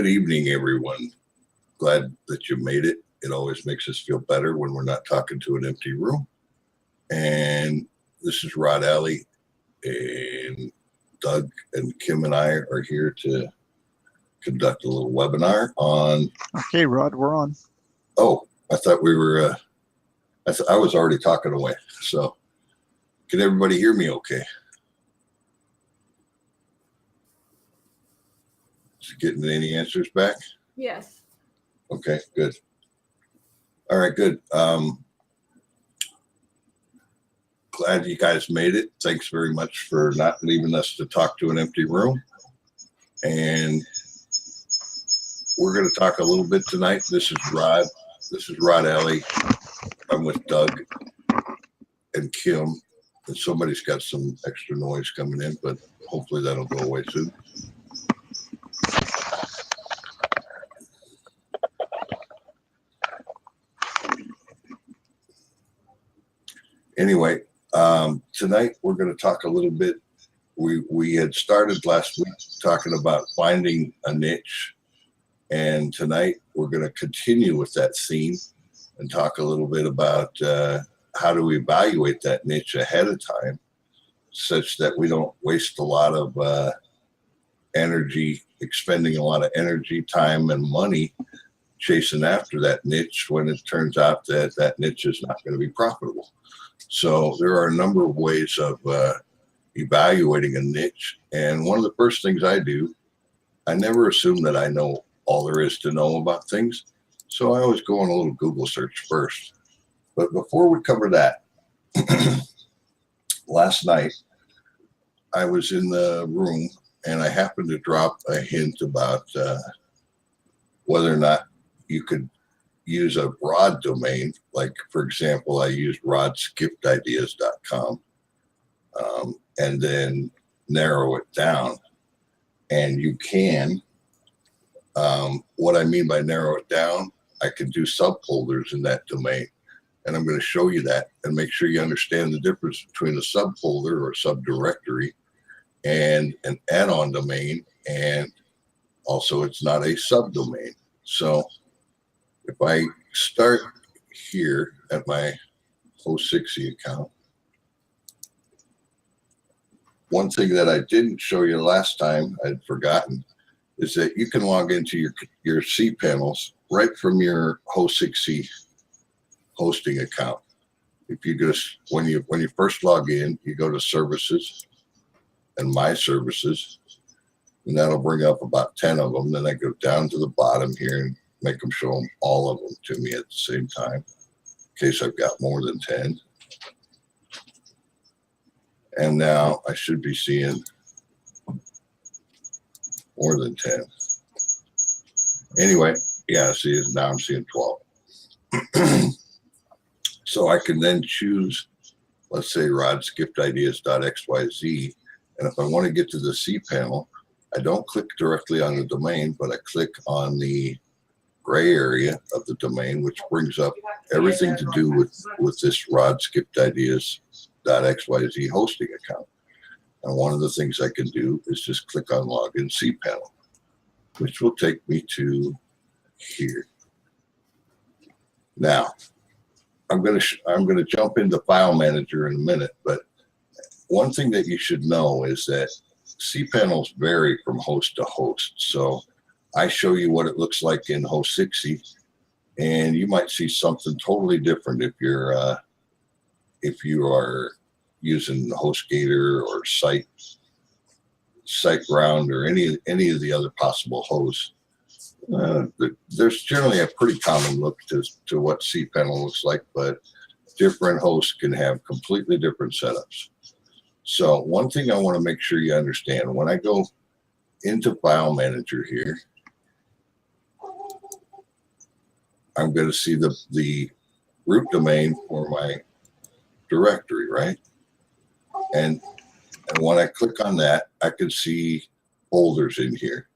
Good evening, everyone. Glad that you made it. It always makes us feel better when we're not talking to an empty room. And this is Rod Alley, and Doug and Kim and I are here to conduct a little webinar on. Okay, Rod, we're on. Oh, I thought we were. I was already talking away. So, can everybody hear me? Okay. Is getting any answers back? Yes. Okay, good. All right, good. Glad you guys made it. Thanks very much for not leaving us to talk to an empty room. And we're going to talk a little bit tonight. This is Rod. This is Rod Alley. I'm with Doug and Kim. And somebody's got some extra noise coming in, but hopefully that'll go away soon. Anyway, tonight we're going to talk a little bit. We had started last week talking about finding a niche, and tonight we're going to continue with that theme and talk a little bit about how do we evaluate that niche ahead of time, such that we don't waste a lot of energy, expending a lot of energy, time, and money chasing after that niche when it turns out that that niche is not going to be profitable. So there are a number of ways of evaluating a niche. And one of the first things I do, I never assume that I know all there is to know about things. So I always go on a little Google search first. But before we cover that, last night I was in the room and I happened to drop a hint about whether or not you could use a broad domain. Like, for example, I used rodskippedideas.com and then narrow it down. And you can, what I mean by narrow it down, I can do subfolders in that domain. And I'm going to show you that and make sure you understand the difference between a subfolder or subdirectory and an add-on domain. And also it's not a subdomain. So if I start here at my Host60 account, one thing that I didn't show you last time, I'd forgotten, is that you can log into your cPanels right from your Host60 hosting account. If you just, when you first log in, you go to Services and My Services, and that'll bring up about 10 of them. Then I go down to the bottom here and make them show them all of them to me at the same time, in case I've got more than 10. And now I should be seeing more than 10. Anyway, yeah, see, now I'm seeing 12. So I can then choose, let's say, rodskippedideas.xyz. And if I want to get to the cPanel, I don't click directly on the domain, but I click on the gray area of the domain, which brings up everything to do with this rodskippedideas.xyz hosting account. And one of the things I can do is just click on Login cPanel, which will take me to here. Now, I'm going to jump into File Manager in a minute, but one thing that you should know is that cPanels vary from host to host. So I show you what it looks like in Host60, and you might see something totally different if you are using HostGator or SiteGround or any of the other possible hosts. There's generally a pretty common look to what cPanel looks like, but different hosts can have completely different setups. So one thing I want to make sure you understand, when I go into File Manager here, I'm going to see the root domain for my directory, right? And when I click on that, I can see folders in here.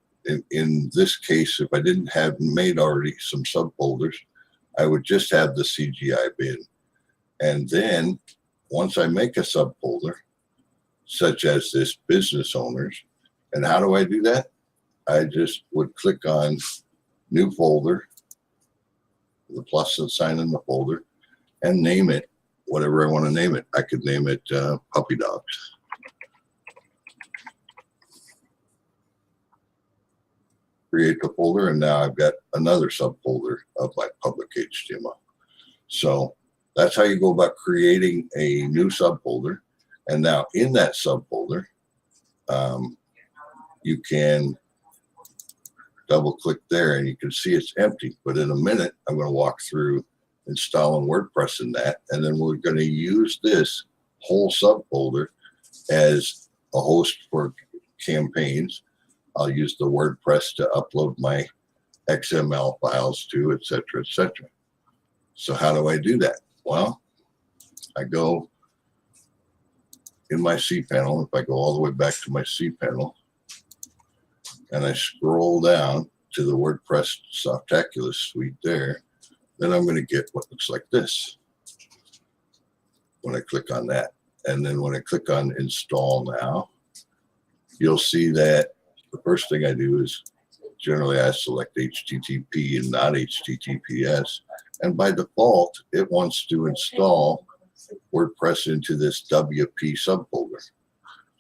In this case, if I didn't have made already some subfolders, I would just have the CGI bin. And then once I make a subfolder, such as this business owners, and how do I do that? I just would click on new folder, the plus sign in the folder, and name it whatever I want to name it. I could name it Puppy Dogs. Create the folder, and now I've got another subfolder of my public HTML. So that's how you go about creating a new subfolder. And now in that subfolder, you can double click there and you can see it's empty. But in a minute, I'm going to walk through installing WordPress in that. And then we're going to use this whole subfolder as a host for campaigns. I'll use the WordPress to upload my XML files to, et cetera, et cetera. So how do I do that? Well, I go in my cPanel. If I go all the way back to my cPanel and I scroll down to the WordPress Softaculous suite there, then I'm going to get what looks like this when I click on that. And then when I click on install now, you'll see that the first thing I do is generally I select HTTP and not HTTPS. And by default, it wants to install WordPress into this WP subfolder.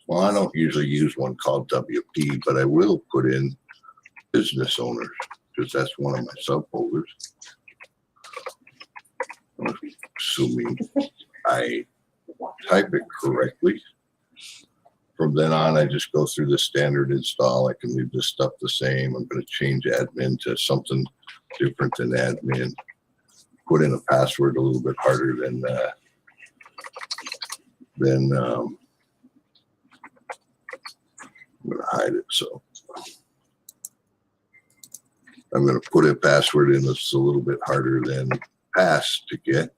Well, I don't usually use one called WP, but I will put in business owners because that's one of my subfolders. Assuming I type it correctly. From then on, I just go through the standard install. I can leave this stuff the same. I'm going to change admin to something different than admin. Put in a password a little bit harder than I'm going to hide it. So I'm going to put a password in that's a little bit harder than pass to get.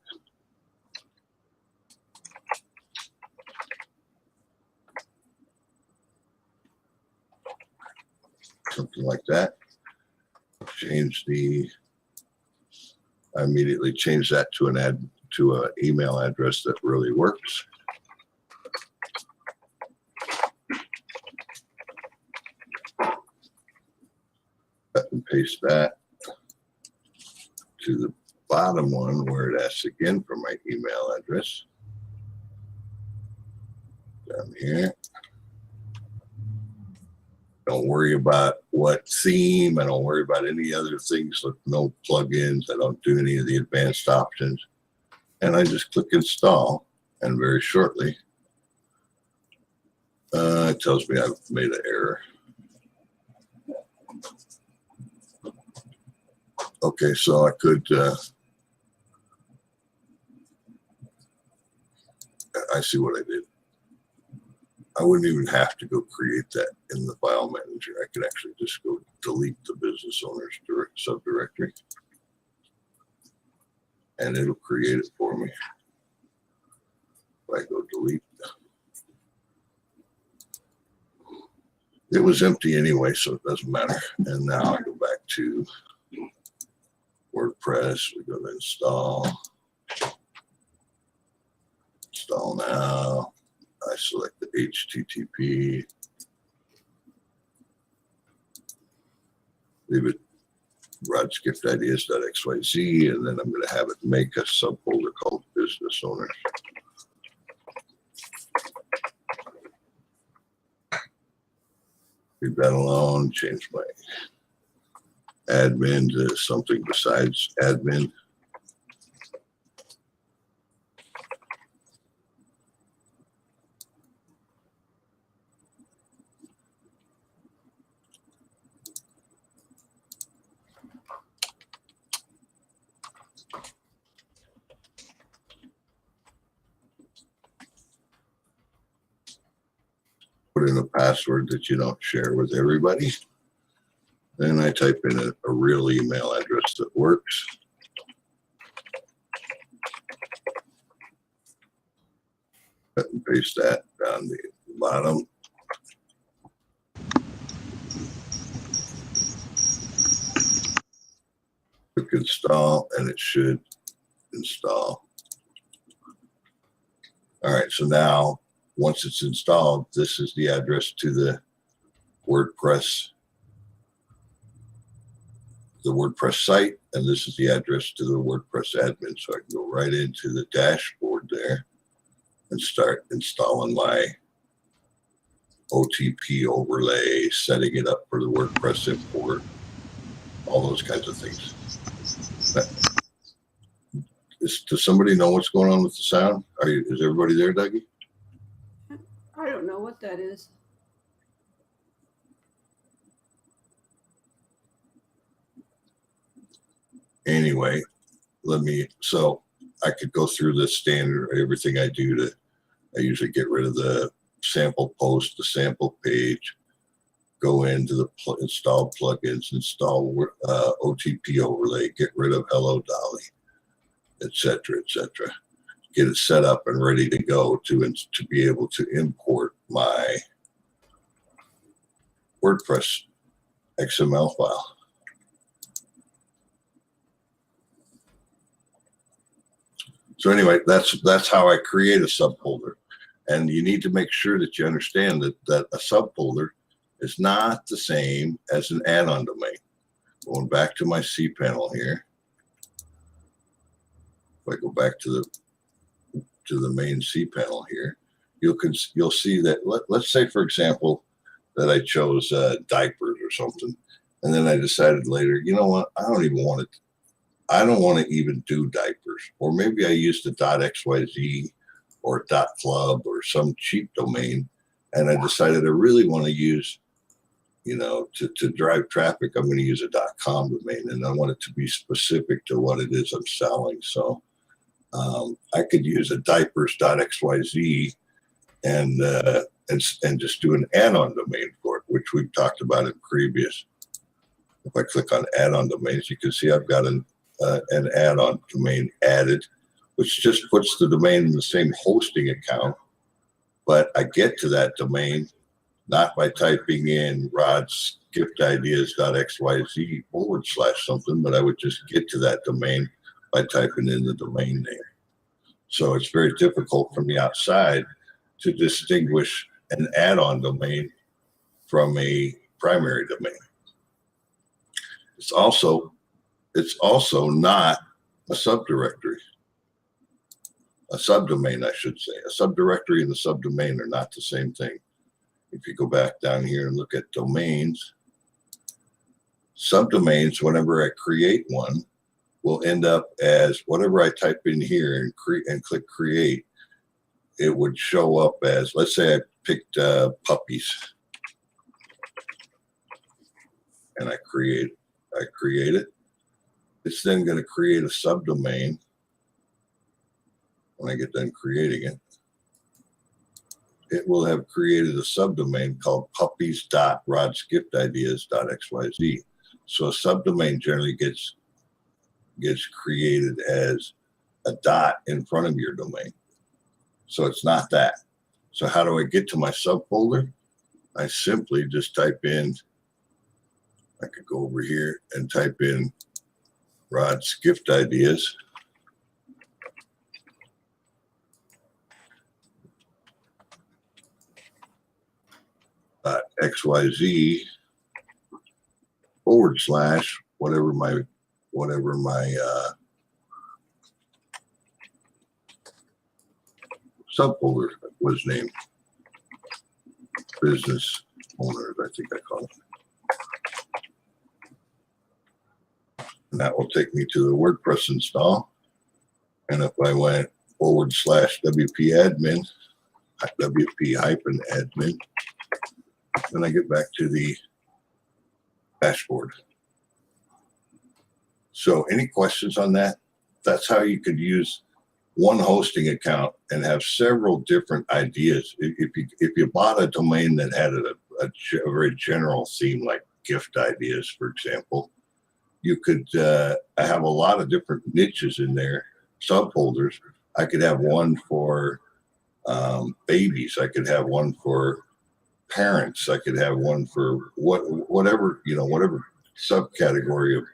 Something like that. I immediately change that to an email address that really works. Cut and paste that to the bottom one where it asks again for my email address. Down here. Don't worry about what theme. I don't worry about any other things like no plugins. I don't do any of the advanced options. And I just click install. And very shortly, it tells me I've made an error. Okay, so I could, I see what I did. I wouldn't even have to go create that in the file manager. I could actually just go delete the business owner's subdirectory and it'll create it for me. If I go delete, it was empty anyway, so it doesn't matter. And now I go back to WordPress. We go to install. Install now. I select the HTTP, leave it rodskiftideas.xyz, and then I'm going to have it make a subfolder called business owners. Leave that alone, change my admin to something besides admin. Put in a password that you don't share with everybody. Then I type in a real email address that works. Cut and paste that down the bottom. Click install and it should install. All right, so now once it's installed, this is the address to the WordPress the WordPress site, and this is the address to the WordPress admin. So I can go right into the dashboard there and start installing my OTP overlay, setting it up for the WordPress import, all those kinds of things. Does somebody know what's going on with the sound? Is everybody there, Dougie? I don't know what that is. Anyway, so I could go through the standard, everything I do I usually get rid of the sample post, the sample page, go into the install plugins, install OTP overlay, get rid of Hello Dolly, etc., etc. Get it set up and ready to go to be able to import my WordPress XML file. So anyway, that's how I create a subfolder. And you need to make sure that you understand that a subfolder is not the same as an add-on domain. Going back to my cPanel here. If I go back to the main cPanel here, you'll see that let's say, for example, that I chose diapers or something, and then I decided later, you know what, I don't want to even do diapers, or maybe I used a .xyz or .club or some cheap domain, and I decided I really want to use, to drive traffic, I'm going to use a .com domain, and I want it to be specific to what it is I'm selling. So I could use a diapers.xyz and just do an add-on domain for it, which we've talked about in previous. If I click on add-on domains, you can see I've got an add-on domain added, which just puts the domain in the same hosting account. But I get to that domain not by typing in rodsgiftideas.xyz / something, but I would just get to that domain by typing in the domain name. So it's very difficult from the outside to distinguish an add-on domain from a primary domain. It's also not a subdirectory. A subdomain, I should say. A subdirectory and a subdomain are not the same thing. If you go back down here and look at domains, subdomains, whenever I create one, will end up as whatever I type in here and click create, it would show up as, let's say I picked puppies, and I create it. It's then going to create a subdomain when I get done creating it. It will have created a subdomain called puppies.rodsgiftideas.xyz. So a subdomain generally gets created as a dot in front of your domain. So it's not that. So how do I get to my subfolder? I simply just type in, I could go over here and type in Rod's Gift Ideas. XYZ / whatever my subfolder was named. Business owners, I think I call it. And that will take me to the WordPress install. And if I went / WP admin, WP-admin, then I get back to the dashboard. So any questions on that? That's how you could use one hosting account and have several different ideas. If you bought a domain that had a very general theme, like gift ideas, for example, you could have a lot of different niches in there, subfolders. I could have one for babies. I could have one for parents. I could have one for whatever subcategory of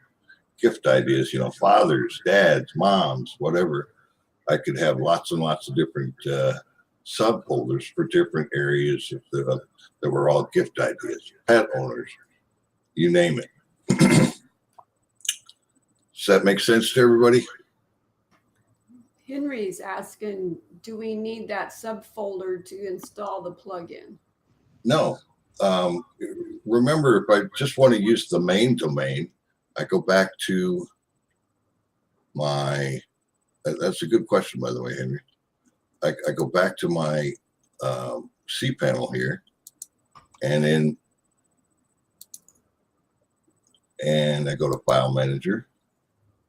gift ideas, fathers, dads, moms, whatever. I could have lots and lots of different subfolders for different areas that were all gift ideas, pet owners, you name it. Does that make sense to everybody? Henry's asking, do we need that subfolder to install the plugin? No. Remember, if I just want to use the main domain, I go back to my, that's a good question, by the way, Henry. I go back to my cPanel here, and I go to File Manager,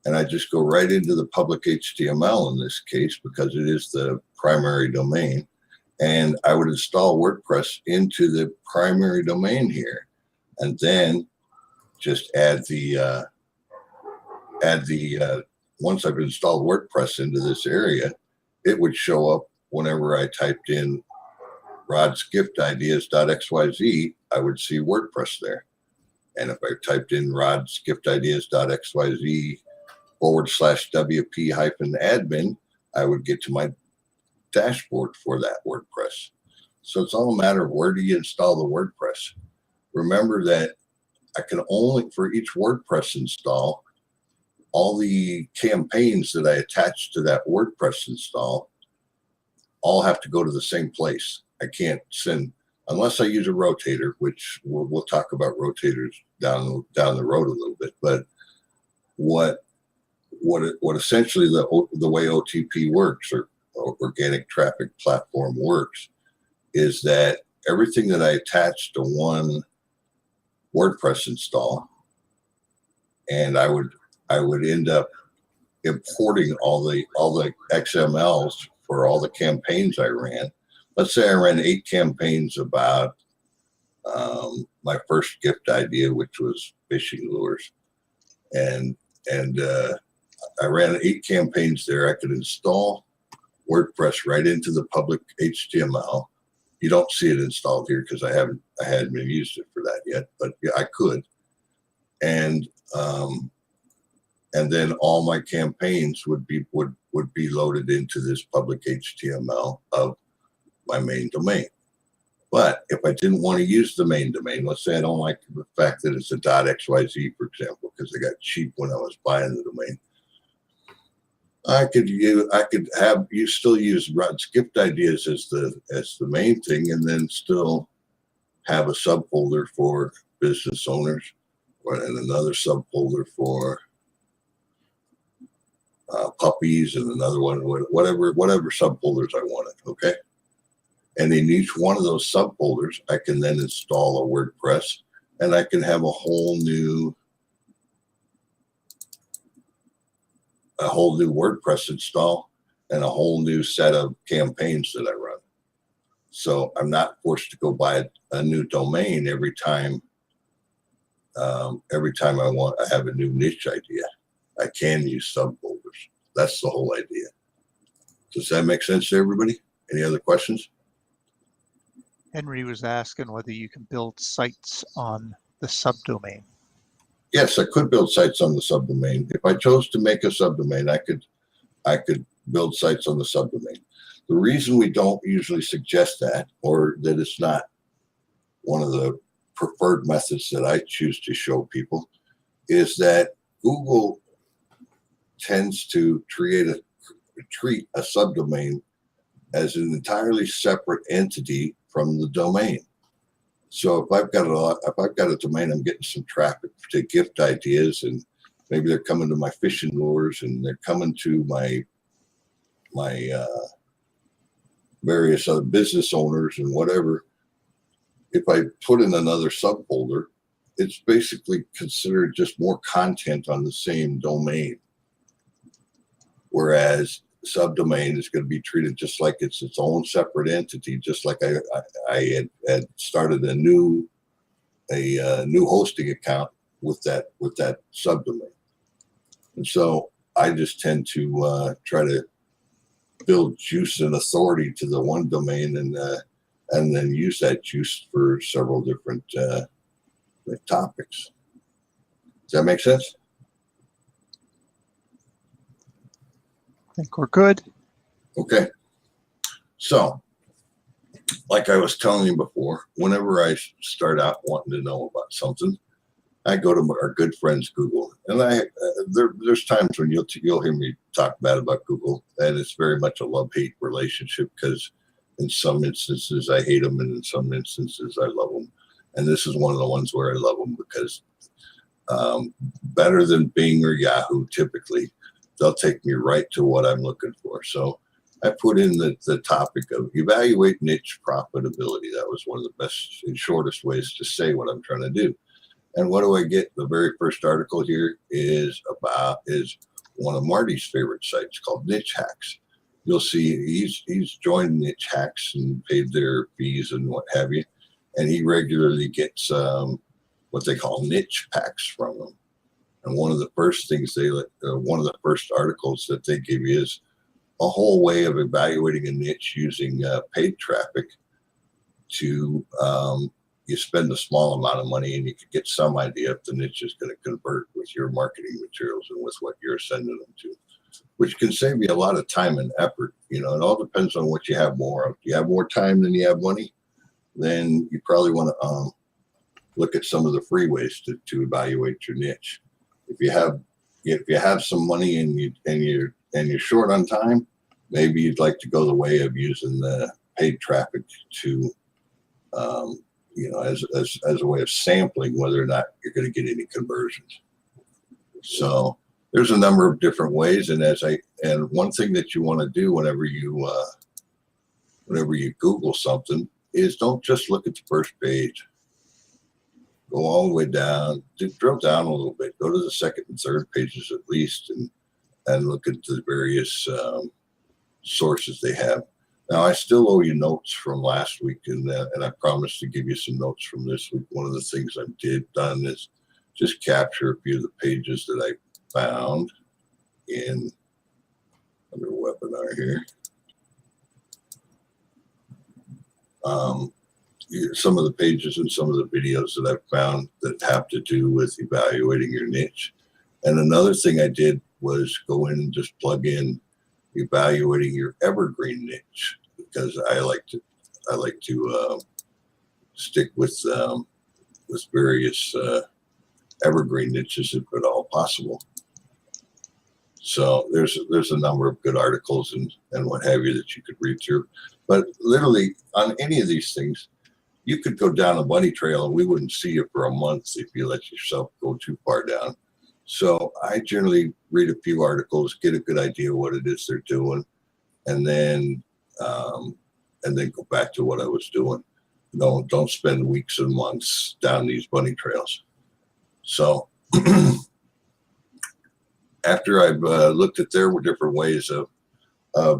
and I just go right into the public HTML in this case because it is the primary domain. And I would install WordPress into the primary domain here, and then just add the once I've installed WordPress into this area, it would show up whenever I typed in rodsgiftideas.xyz, I would see WordPress there. And if I typed in rodsgiftideas.xyz/WP-admin, I would get to my dashboard for that WordPress. So it's all a matter of where do you install the WordPress. Remember that I can only, for each WordPress install, all the campaigns that I attach to that WordPress install all have to go to the same place. I can't send, unless I use a rotator, which we'll talk about rotators down the road a little bit. But what essentially the way OTP works, or organic traffic platform works, is that everything that I attach to one WordPress install, and I would end up importing all the XMLs for all the campaigns I ran. Let's say I ran 8 campaigns about my first gift idea, which was fishing lures, and I ran 8 campaigns there. I could install WordPress right into the public HTML. You don't see it installed here because I hadn't used it for that yet, but yeah, I could. And then all my campaigns would be loaded into this public HTML of my main domain. But if I didn't want to use the main domain, let's say I don't like the fact that it's a .xyz, for example, because they got cheap when I was buying the domain, I could have you still use Rod's Gift Ideas as the main thing, and then still have a subfolder for business owners, and another subfolder for puppies, and another one, whatever subfolders I wanted. Okay. And in each one of those subfolders, I can then install a WordPress, and I can have a whole new WordPress install and a whole new set of campaigns that I run. So I'm not forced to go buy a new domain every time. I have a new niche idea. I can use subfolders. That's the whole idea. Does that make sense to everybody? Any other questions? Henry was asking whether you can build sites on the subdomain. Yes, I could build sites on the subdomain. If I chose to make a subdomain, I could build sites on the subdomain. The reason we don't usually suggest that, or that it's not one of the preferred methods that I choose to show people, is that Google tends to treat a subdomain as an entirely separate entity from the domain. So if I've got a domain, I'm getting some traffic to gift ideas, and maybe they're coming to my fishing lures, and they're coming to my various other business owners and whatever. If I put in another subfolder, it's basically considered just more content on the same domain. Whereas subdomain is going to be treated just like it's its own separate entity, just like I had started a new hosting account with that subdomain. And so I just tend to try to build juice and authority to the one domain, and then use that juice for several different topics. Does that make sense? I think we're good. Okay. So, like I was telling you before, whenever I start out wanting to know about something, I go to our good friends Google, and there's times when you'll hear me talk bad about Google, and it's very much a love-hate relationship, because in some instances I hate them, and in some instances I love them. And this is one of the ones where I love them, because better than Bing or Yahoo, typically they'll take me right to what I'm looking for. So I put in the topic of evaluate niche profitability. That was one of the best and shortest ways to say what I'm trying to do. And what do I get? The very first article here is one of Marty's favorite sites called Niche Hacks. You'll see he's joined Niche Hacks and paid their fees and what have you. And he regularly gets what they call niche packs from them. And one of the first things one of the first articles that they give you is a whole way of evaluating a niche using paid traffic to you spend a small amount of money and you can get some idea if the niche is going to convert with your marketing materials and with what you're sending them to, which can save you a lot of time and effort. You know, it all depends on what you have more of. If you have more time than you have money, then you probably want to look at some of the free ways to evaluate your niche. If you have some money and you're short on time, maybe you'd like to go the way of using the paid traffic to as a way of sampling whether or not you're going to get any conversions. So there's a number of different ways, and one thing that you want to do whenever you Google something is don't just look at the first page. Go all the way down, drill down a little bit, go to the second and third pages at least, and look at the various sources they have. Now, I still owe you notes from last week, and I promised to give you some notes from this week. One of the things I've done is just capture a few of the pages that I found under webinar here. Some of the pages and some of the videos that I've found that have to do with evaluating your niche. And another thing I did was go in and just plug in evaluating your evergreen niche, because I like to stick with various evergreen niches if at all possible. So there's a number of good articles and what have you that you could read through. But literally on any of these things, you could go down a bunny trail and we wouldn't see you for a month if you let yourself go too far down. So I generally read a few articles, get a good idea of what it is they're doing, and then go back to what I was doing. Don't spend weeks and months down these bunny trails. So after I've looked at their different ways of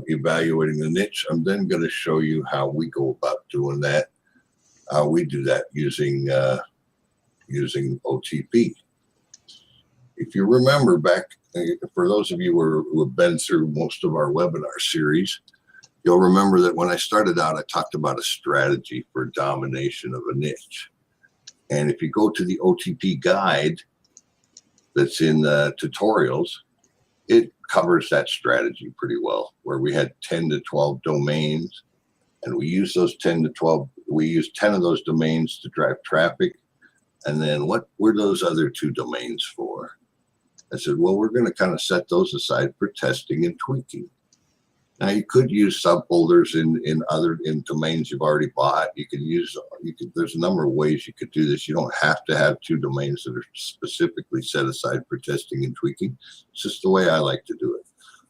evaluating the niche, I'm then going to show you how we go about doing that. How we do that using OTP. If you remember back, for those of you who have been through most of our webinar series, you'll remember that when I started out, I talked about a strategy for domination of a niche. And if you go to the OTP guide that's in the tutorials, it covers that strategy pretty well, where we had 10 to 12 domains, and we use those 10 to 12, we use 10 of those domains to drive traffic. And then what were those other 2 domains for? I said, well, we're going to kind of set those aside for testing and tweaking. Now you could use subfolders in domains you've already bought. There's a number of ways you could do this. You don't have to have 2 domains that are specifically set aside for testing and tweaking. It's just the way I like to do it.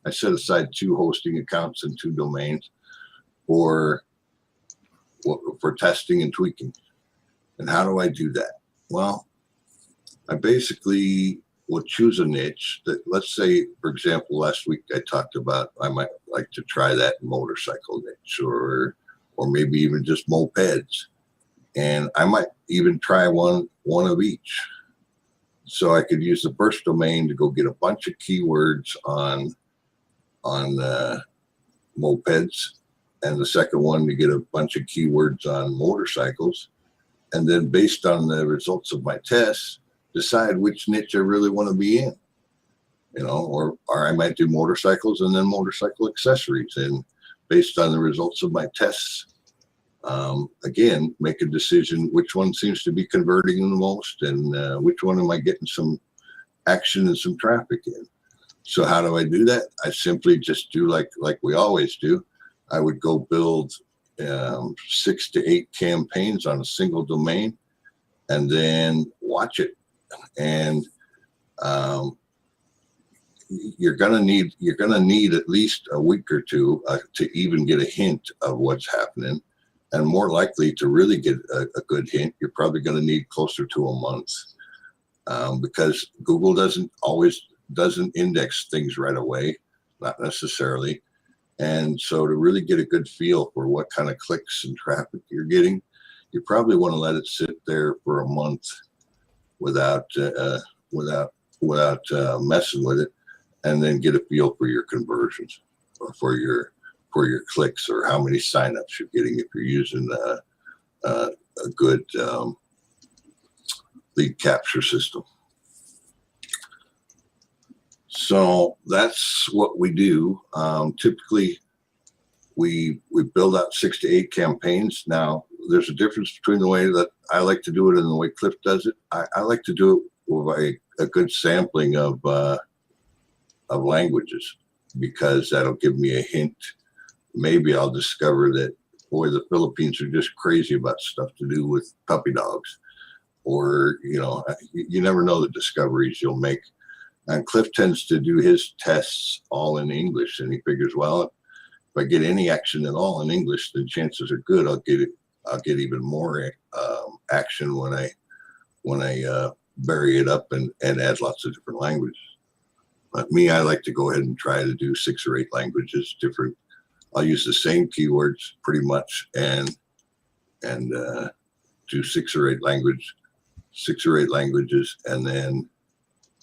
I set aside 2 hosting accounts and 2 domains for testing and tweaking. And how do I do that? Well, I basically will choose a niche that, let's say, for example, last week I talked about I might like to try that motorcycle niche, or maybe even just mopeds. And I might even try one of each. So I could use the first domain to go get a bunch of keywords on mopeds, and the second one to get a bunch of keywords on motorcycles. And then based on the results of my tests, decide which niche I really want to be in, or I might do motorcycles and then motorcycle accessories. And based on the results of my tests, Again, make a decision which one seems to be converting the most, and which one am I getting some action and some traffic in. So how do I do that? I simply just do like we always do. I would go build 6 to 8 campaigns on a single domain, and then watch it. And you're gonna need at least a week or two to even get a hint of what's happening. And more likely to really get a good hint, you're probably going to need closer to a month, because Google doesn't index things right away, not necessarily. And so to really get a good feel for what kind of clicks and traffic you're getting, you probably want to let it sit there for a month without messing with it, and then get a feel for your conversions, or for your clicks, or how many signups you're getting if you're using a good lead capture system. So that's what we do. Typically, we build out 6 to 8 campaigns. Now, there's a difference between the way that I like to do it and the way Cliff does it. I like to do it with a good sampling of languages, because that'll give me a hint. Maybe I'll discover that, boy, the Philippines are just crazy about stuff to do with puppy dogs. Or, you never know the discoveries you'll make. And Cliff tends to do his tests all in English, and he figures, well, if I get any action at all in English, then chances are good I'll get even more action when I bury it up and add lots of different languages. But me, I like to go ahead and try to do 6 or 8 languages different. I'll use the same keywords pretty much, and do 6 or 8 languages, and then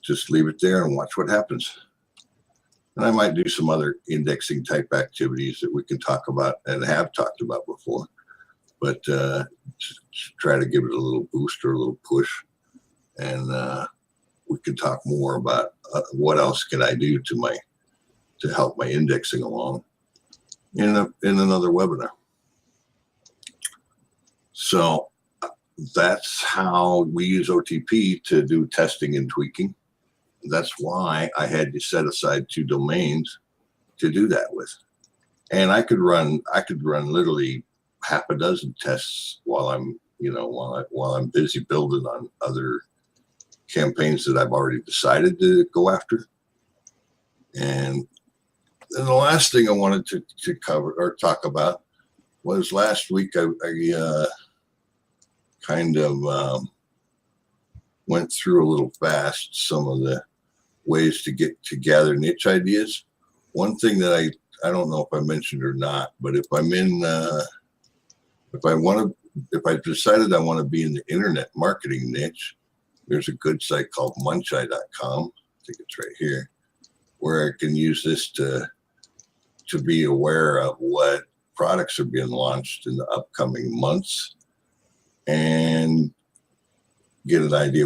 just leave it there and watch what happens. And I might do some other indexing type activities that we can talk about and have talked about before, but just try to give it a little boost or a little push, and we can talk more about what else can I do to help my indexing along in another webinar. So that's how we use OTP to do testing and tweaking. That's why I had to set aside 2 domains to do that with. And I could run literally half a dozen tests while I'm busy building on other campaigns that I've already decided to go after. And then the last thing I wanted to cover or talk about was last week I kind of went through a little fast some of the ways to gather niche ideas. One thing that I don't know if I mentioned or not, but if I'm in if I've decided I want to be in the internet marketing niche, there's a good site called muncheye.com. I think it's right here, where I can use this to be aware of what products are being launched in the upcoming months, and get an idea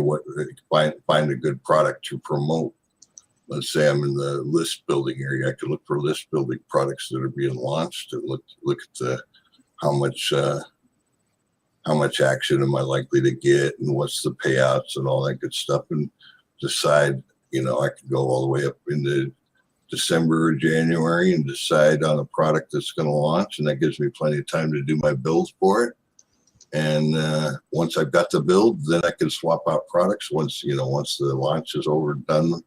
find a good product to promote. Let's say I'm in the list building area. I can look for list building products that are being launched, and look at how much action am I likely to get, and what's the payouts and all that good stuff, and decide, I could go all the way up into December or January and decide on a product that's going to launch, and that gives me plenty of time to do my builds for it. And once I've got the build, then I can swap out products once the launch is over, done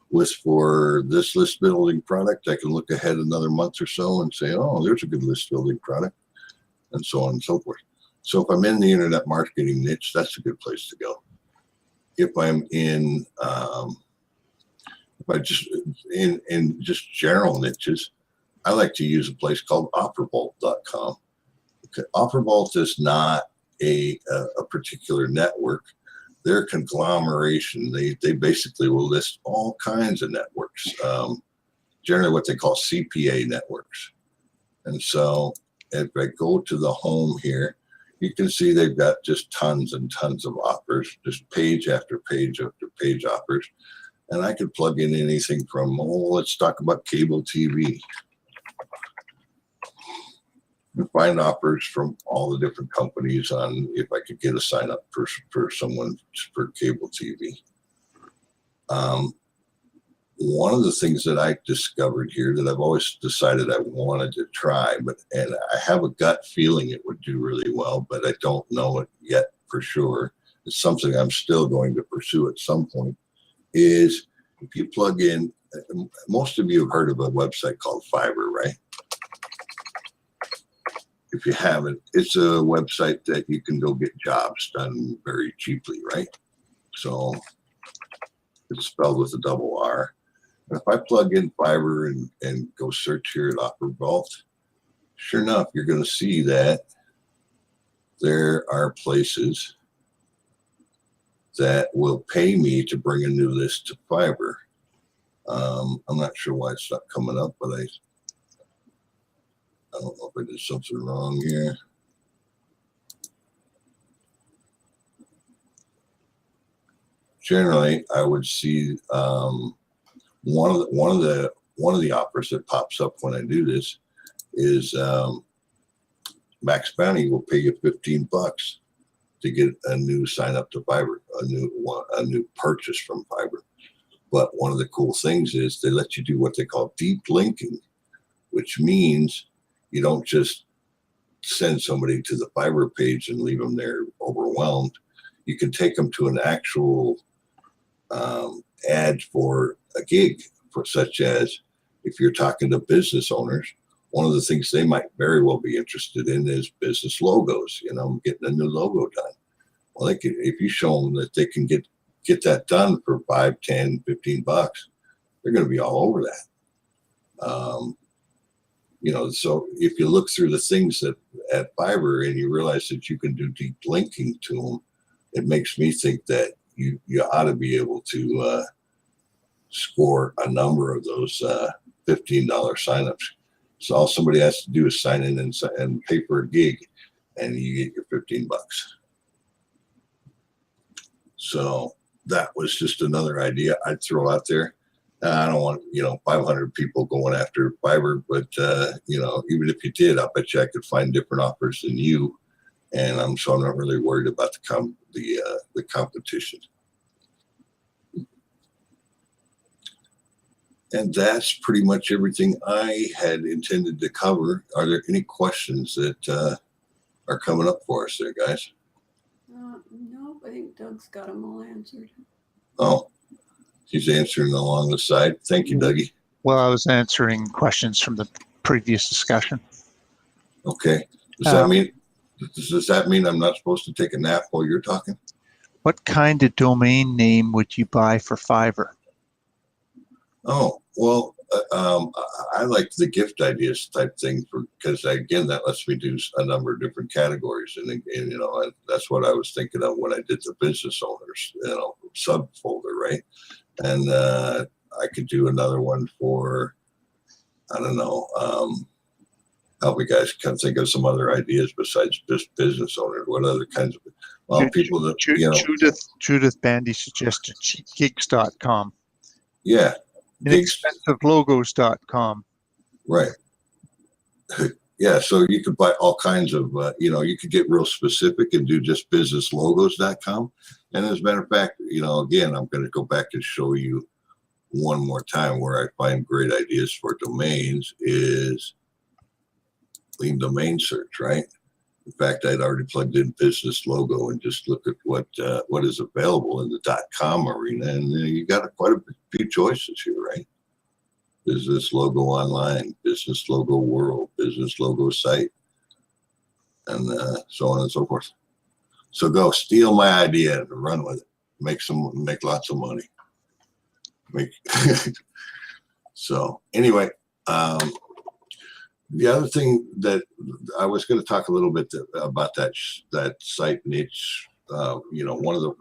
with for this list building product. I can look ahead another month or so and say, oh, there's a good list building product, and so on and so forth. So if I'm in the internet marketing niche, that's a good place to go. If I'm in just general niches, I like to use a place called offervault.com. Okay, Offervault is not a particular network. They're a conglomeration. They basically will list all kinds of networks, generally what they call CPA networks. And so if I go to the home here, you can see they've got just tons and tons of offers, just page after page after page offers. And I could plug in anything from, let's talk about cable TV. and find offers from all the different companies on if I could get a sign up for someone for cable TV. One of the things that I discovered here that I've always decided I wanted to try, and I have a gut feeling it would do really well, but I don't know it yet for sure. It's something I'm still going to pursue at some point, is if you plug in, most of you have heard of a website called Fiverr, right? If you haven't, it's a website that you can go get jobs done very cheaply, right? So it's spelled with a double R. And if I plug in Fiverr and go search here at Offer Vault, sure enough, you're going to see that there are places that will pay me to bring a new list to Fiverr. I'm not sure why it's not coming up, but I don't know if I did something wrong here. Generally, I would see one of the offers that pops up when I do this is Max Bounty will pay you $15 to get a new sign up to Fiverr, a new purchase from Fiverr. But one of the cool things is they let you do what they call deep linking, which means you don't just send somebody to the Fiverr page and leave them there overwhelmed. You can take them to an actual ad for a gig, for such as if you're talking to business owners, one of the things they might very well be interested in is business logos, getting a new logo done. Well, if you show them that they can get that done for $5, $10, $15, they're going to be all over that. So if you look through the things that at Fiverr and you realize that you can do deep linking to them, it makes me think that you ought to be able to score a number of those $15 signups. So all somebody has to do is sign in and pay for a gig, and you get your $15. So that was just another idea I'd throw out there. I don't want 500 people going after Fiverr, but even if you did, I bet you I could find different offers than you, and so I'm not really worried about the competition. And that's pretty much everything I had intended to cover. Are there any questions that are coming up for us there, guys? No, I think Doug's got them all answered. Oh, he's answering along the side. Thank you, Dougie. Well, I was answering questions from the previous discussion. Okay. Does that mean I'm not supposed to take a nap while you're talking? What kind of domain name would you buy for Fiverr? Oh, well, I like the gift ideas type thing because again, that lets me do a number of different categories, and that's what I was thinking of when I did the business owners, subfolder, right? And I could do another one for, I don't know, help me guys kind of think of some other ideas besides just business owners. What other kinds of people that Judith Bandy suggested cheapgeeks.com. Yeah. Inexpensivelogos.com. Right. Yeah, so you could buy all kinds of, you could get real specific and do just businesslogos.com. And as a matter of fact, again, I'm going to go back and show you one more time where I find great ideas for domains is lean domain search, right? In fact, I'd already plugged in business logo and just look at what is available in the .com arena, and you got quite a few choices here, right? Business logo online, business logo world, business logo site, and so on and so forth. So go steal my idea and run with it. Make lots of money. So anyway, the other thing that I was going to talk a little bit about that site niche. One of the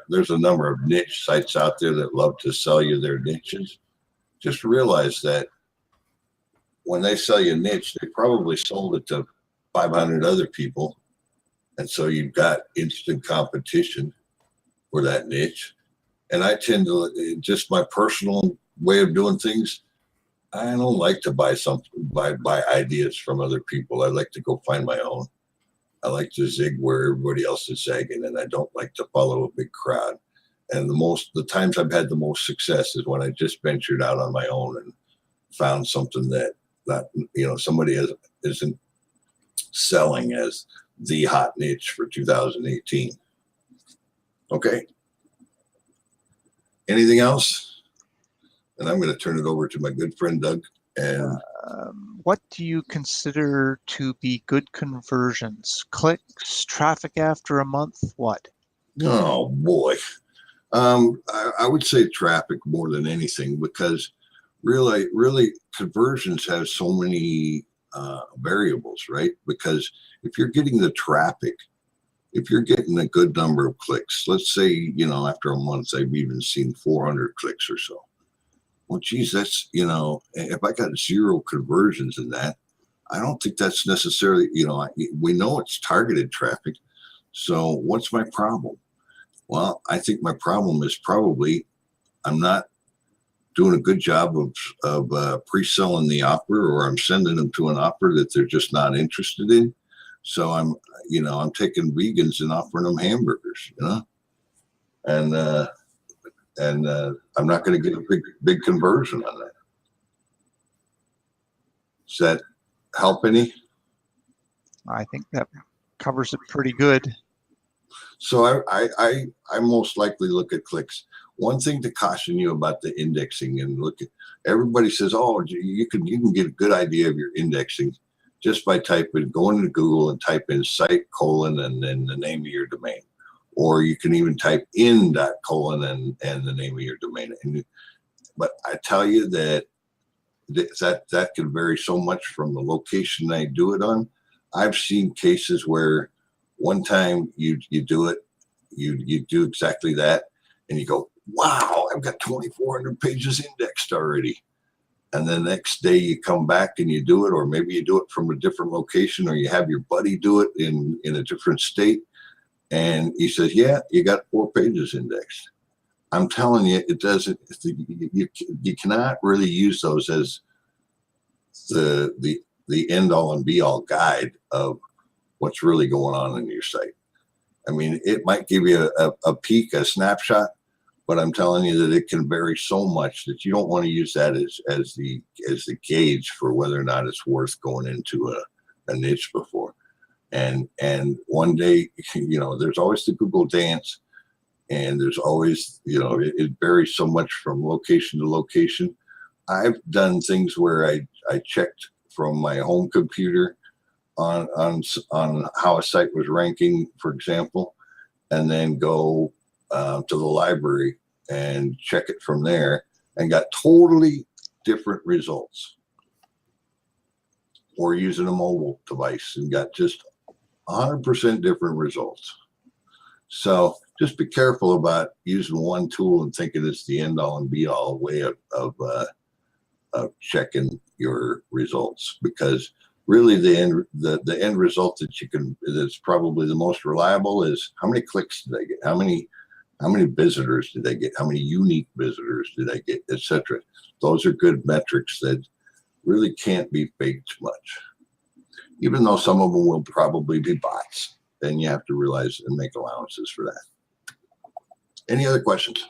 there's a number of niche sites out there that love to sell you their niches. Just realize that when they sell you a niche, they probably sold it to 500 other people, and so you've got instant competition for that niche. And I tend to, just my personal way of doing things, I don't like to buy buy ideas from other people. I like to go find my own. I like to zig where everybody else is zagging, and I don't like to follow a big crowd. And the times I've had the most success is when I just ventured out on my own and found something that somebody isn't selling as the hot niche for 2018. Okay. Anything else? And I'm going to turn it over to my good friend Doug. And what do you consider to be good conversions? Clicks, traffic after a month, what? oh boy, I would say traffic more than anything, because really conversions have so many variables, right? Because if you're getting the traffic, if you're getting a good number of clicks, let's say, after a month, I've even seen 400 clicks or so. Well, geez, that's, if I got 0 conversions in that, I don't think that's necessarily, we know it's targeted traffic. So what's my problem? Well, I think my problem is probably I'm not doing a good job of pre-selling the offer, or I'm sending them to an offer that they're just not interested in. So I'm taking vegans and offering them hamburgers, and I'm not going to get a big conversion on that. Does that help any? I think that covers it pretty good. So I most likely look at clicks. One thing to caution you about the indexing, and everybody says, oh, you can get a good idea of your indexing just by going to Google and type in site : and then the name of your domain. Or you can even type in .: and the name of your domain. But I tell you that can vary so much from the location I do it on. I've seen cases where one time you do it, you do exactly that, and you go, wow, I've got 2,400 pages indexed already. And the next day you come back and you do it, or maybe you do it from a different location, or you have your buddy do it in a different state. And he says, yeah, you got 4 pages indexed. I'm telling you, it doesn't, you cannot really use those as the end all and be all guide of what's really going on in your site. I mean, it might give you a peek, a snapshot, but I'm telling you that it can vary so much that you don't want to use that as the gauge for whether or not it's worth going into a niche before. And one day, there's always the Google dance, and there's always, it varies so much from location to location. I've done things where I checked from my home computer on how a site was ranking, for example, and then go to the library and check it from there, and got totally different results. Or using a mobile device and got just 100% different results. So just be careful about using one tool and thinking it's the end all and be all way of checking your results, because really the end result that's probably the most reliable is how many clicks did I get, how many visitors did I get, how many unique visitors did I get, etc. Those are good metrics that really can't be faked much, even though some of them will probably be bots. Then you have to realize and make allowances for that. Any other questions?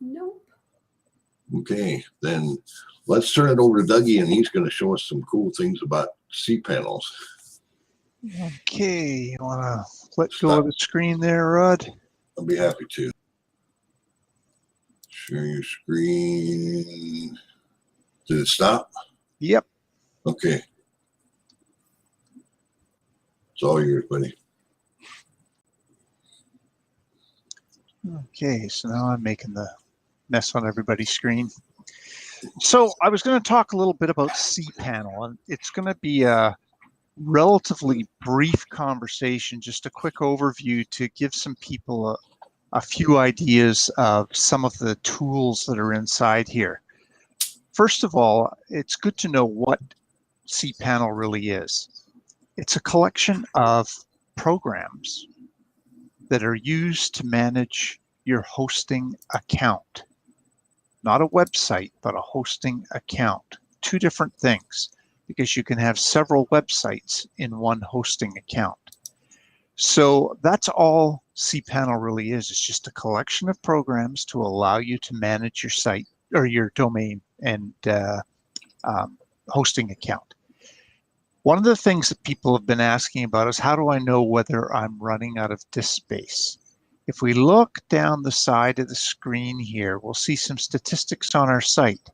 Nope. Okay, then let's turn it over to Dougie, and he's going to show us some cool things about cPanels. Okay, you want to let go of the screen there, Rod? I'll be happy to. Share your screen. Did it stop? Yep. Okay. It's all yours, buddy. Okay, so now I'm making the mess on everybody's screen. So I was going to talk a little bit about cPanel, and it's going to be a relatively brief conversation, just a quick overview to give some people a few ideas of some of the tools that are inside here. First of all, it's good to know what cPanel really is. It's a collection of programs that are used to manage your hosting account. not a website, but a hosting account. Two different things, because you can have several websites in one hosting account. So that's all cPanel really is. It's just a collection of programs to allow you to manage your site or your domain and hosting account. One of the things that people have been asking about is, how do I know whether I'm running out of disk space? If we look down the side of the screen here, we'll see some statistics on our site.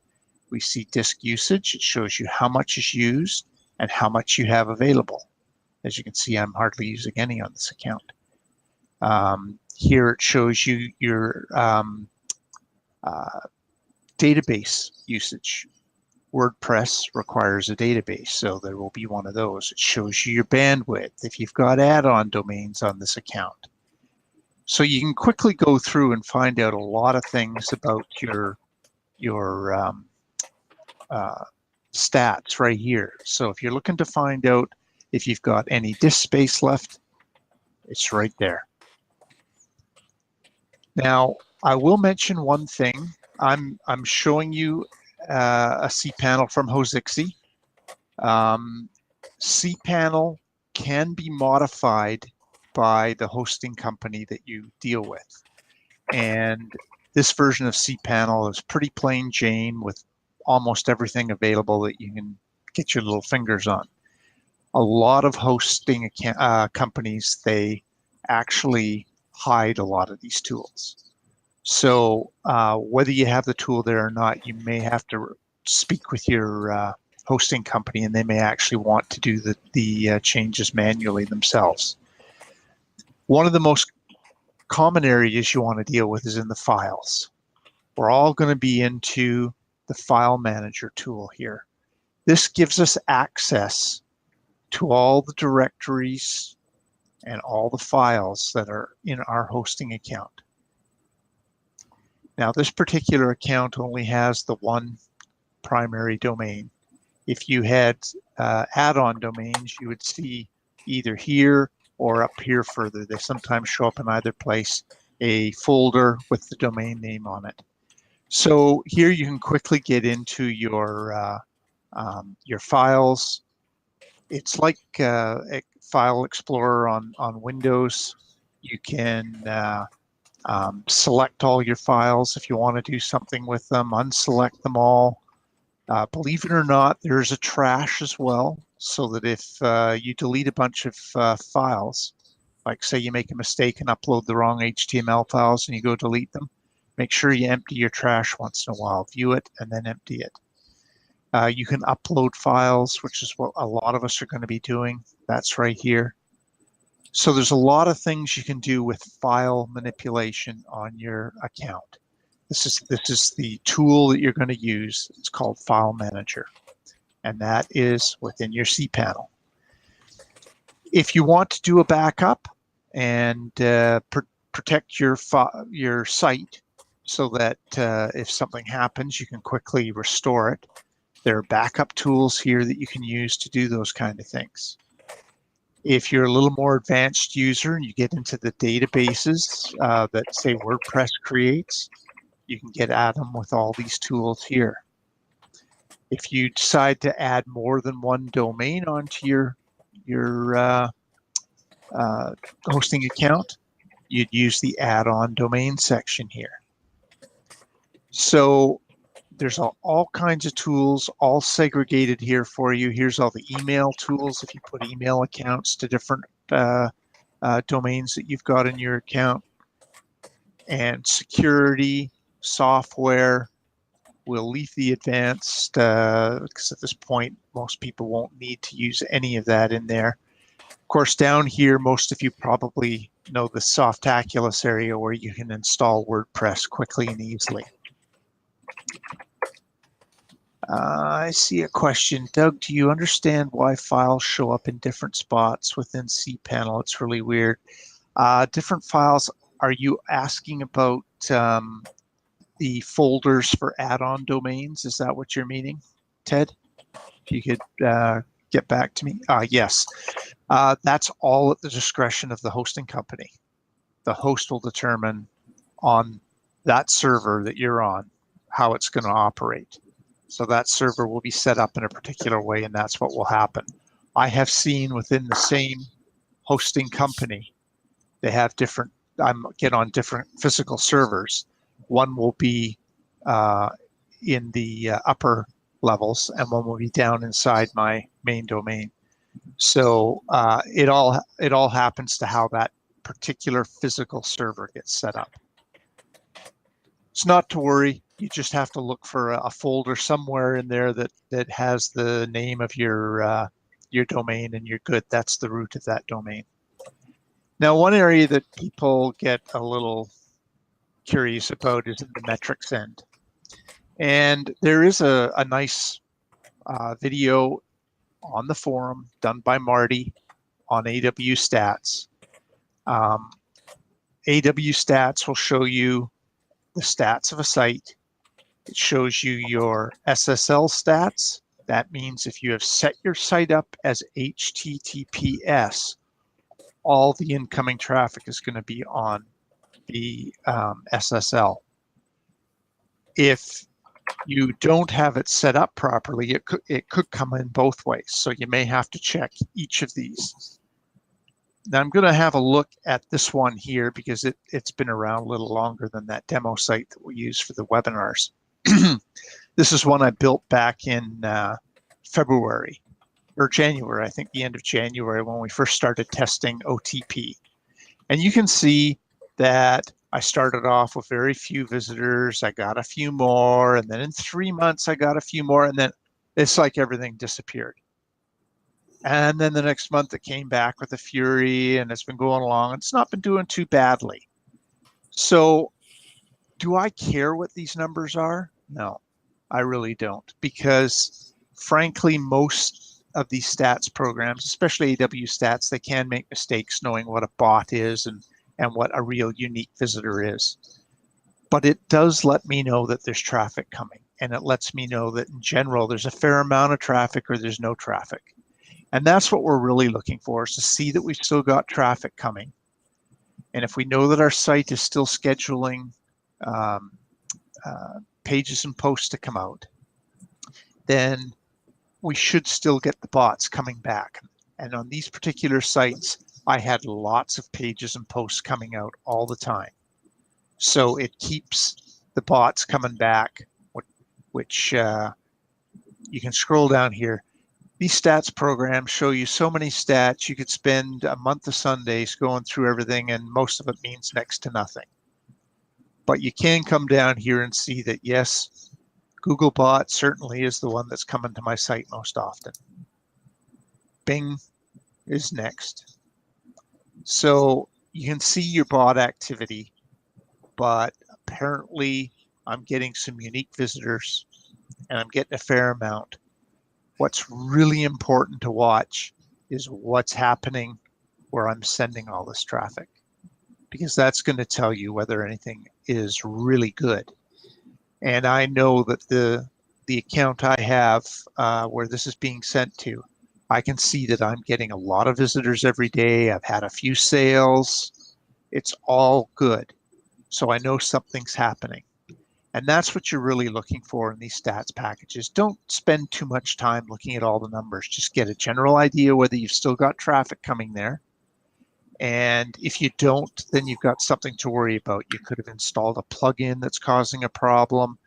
We see disk usage. It shows you how much is used and how much you have available. As you can see, I'm hardly using any on this account. Here it shows you your database usage. WordPress requires a database, so there will be one of those. It shows you your bandwidth if you've got add-on domains on this account. So you can quickly go through and find out a lot of things about your stats right here. So if you're looking to find out if you've got any disk space left, it's right there. Now, I will mention one thing. I'm showing you a cPanel from Hosixi. cPanel can be modified by the hosting company that you deal with. And this version of cPanel is pretty plain Jane with almost everything available that you can get your little fingers on. A lot of hosting companies, they actually hide a lot of these tools. So whether you have the tool there or not, you may have to speak with your hosting company, and they may actually want to do the changes manually themselves. One of the most common areas you want to deal with is in the files. We're all going to be into the file manager tool here. This gives us access to all the directories and all the files that are in our hosting account. Now, this particular account only has the one primary domain. If you had add-on domains, you would see either here or up here further. They sometimes show up in either place, a folder with the domain name on it. So here you can quickly get into your files. It's like a File Explorer on Windows. You can select all your files if you want to do something with them, unselect them all. Believe it or not, there's a trash as well, so that if you delete a bunch of files, like say you make a mistake and upload the wrong HTML files and you go delete them, make sure you empty your trash once in a while. View it and then empty it. You can upload files, which is what a lot of us are going to be doing. That's right here. So there's a lot of things you can do with file manipulation on your account. This is the tool that you're going to use. It's called File Manager, and that is within your cPanel. If you want to do a backup and protect your site so that if something happens, you can quickly restore it, there are backup tools here that you can use to do those kind of things. If you're a little more advanced user and you get into the databases that say WordPress creates, you can get at them with all these tools here. If you decide to add more than one domain onto your hosting account, you'd use the add-on domain section here. So there's all kinds of tools, all segregated here for you. Here's all the email tools if you put email accounts to different domains that you've got in your account. And security, software. We'll leave the advanced because at this point, most people won't need to use any of that in there. Of course, down here, most of you probably know the Softaculous area where you can install WordPress quickly and easily. I see a question. Doug, do you understand why files show up in different spots within cPanel? It's really weird. Different files, are you asking about the folders for add-on domains? Is that what you're meaning, Ted? If you could get back to me. Yes, that's all at the discretion of the hosting company. The host will determine on that server that you're on how it's going to operate. So that server will be set up in a particular way, and that's what will happen. I have seen within the same hosting company, they have different, get on different physical servers. One will be in the upper levels, and one will be down inside my main domain. So it all happens to how that particular physical server gets set up. It's not to worry. You just have to look for a folder somewhere in there that has the name of your domain, and you're good. That's the root of that domain. Now, one area that people get a little curious about is in the metrics end. And there is a nice video on the forum done by Marty on AW Stats. AW Stats will show you the stats of a site. It shows you your SSL stats. That means if you have set your site up as HTTPS, all the incoming traffic is going to be on the SSL. If you don't have it set up properly, it could come in both ways. So you may have to check each of these. Now I'm going to have a look at this one here because it's been around a little longer than that demo site that we use for the webinars. This is one I built back in February or January, I think the end of January, when we first started testing OTP. And you can see that I started off with very few visitors. I got a few more, and then in 3 months I got a few more, and then it's like everything disappeared. And then the next month it came back with a fury, and it's been going along. It's not been doing too badly. So do I care what these numbers are? No, I really don't, because frankly, most of these stats programs, especially AW Stats, they can make mistakes knowing what a bot is and what a real unique visitor is. But it does let me know that there's traffic coming, and it lets me know that in general there's a fair amount of traffic or there's no traffic. And that's what we're really looking for, is to see that we've still got traffic coming. And if we know that our site is still scheduling pages and posts to come out, then we should still get the bots coming back. And on these particular sites, I had lots of pages and posts coming out all the time. So it keeps the bots coming back, which you can scroll down here. These stats programs show you so many stats. You could spend a month of Sundays going through everything, and most of it means next to nothing. But you can come down here and see that, yes, Googlebot certainly is the one that's coming to my site most often. Bing is next. So you can see your bot activity, but apparently I'm getting some unique visitors and I'm getting a fair amount. What's really important to watch is what's happening where I'm sending all this traffic, because that's going to tell you whether anything is really good. And I know that the account I have where this is being sent to, I can see that I'm getting a lot of visitors every day. I've had a few sales. It's all good. So I know something's happening. And that's what you're really looking for in these stats packages. Don't spend too much time looking at all the numbers. Just get a general idea whether you've still got traffic coming there. And if you don't, then you've got something to worry about. You could have installed a plugin that's causing a problem.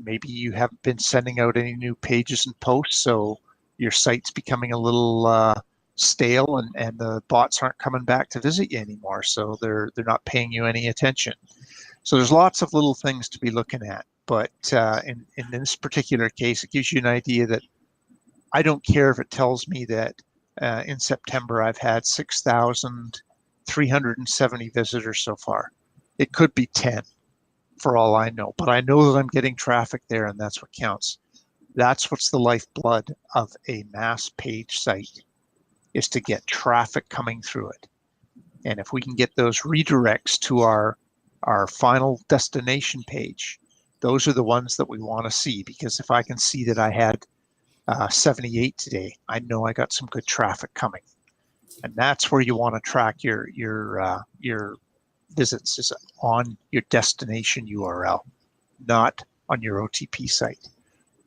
Maybe you haven't been sending out any new pages and posts, so your site's becoming a little stale, and the bots aren't coming back to visit you anymore, so they're not paying you any attention. So there's lots of little things to be looking at, but in this particular case, it gives you an idea that I don't care if it tells me that in September I've had 6,370 visitors so far. It could be 10 for all I know, but I know that I'm getting traffic there, and that's what counts. That's what's the lifeblood of a mass page site, is to get traffic coming through it. And if we can get those redirects to our final destination page, those are the ones that we want to see, because if I can see that I had 78 today, I know I got some good traffic coming. And that's where you want to track your visits, is on your destination URL. not on your OTP site.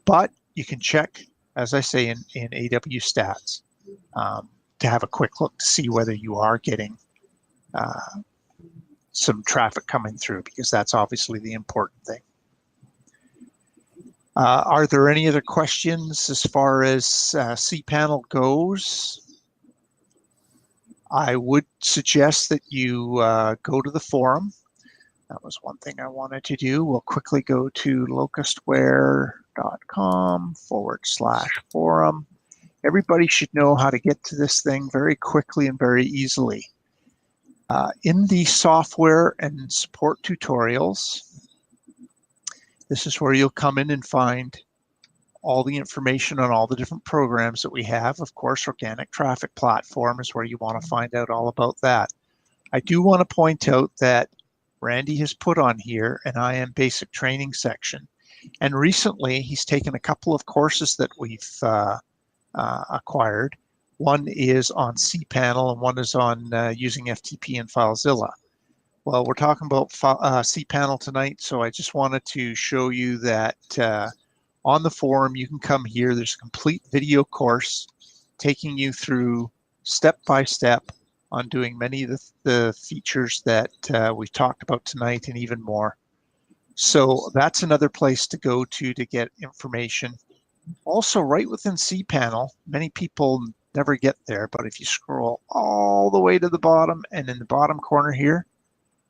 But you can check, as I say, in AW stats to have a quick look to see whether you are getting some traffic coming through, because that's obviously the important thing. Are there any other questions as far as cPanel goes? I would suggest that you go to the forum. That was one thing I wanted to do. We'll quickly go to locustware.com/forum. Everybody should know how to get to this thing very quickly and very easily. In the software and support tutorials, this is where you'll come in and find all the information on all the different programs that we have. Of course, Organic Traffic Platform is where you want to find out all about that. I do want to point out that Randy has put on here an IAM basic training section. And recently, he's taken a couple of courses that we've acquired. One is on cPanel and one is on using FTP and FileZilla. Well, we're talking about cPanel tonight, so I just wanted to show you that on the forum, you can come here. There's a complete video course taking you through step-by-step on doing many of the features that we've talked about tonight and even more. So that's another place to go to get information. Also, right within cPanel, many people never get there, but if you scroll all the way to the bottom, and in the bottom corner here,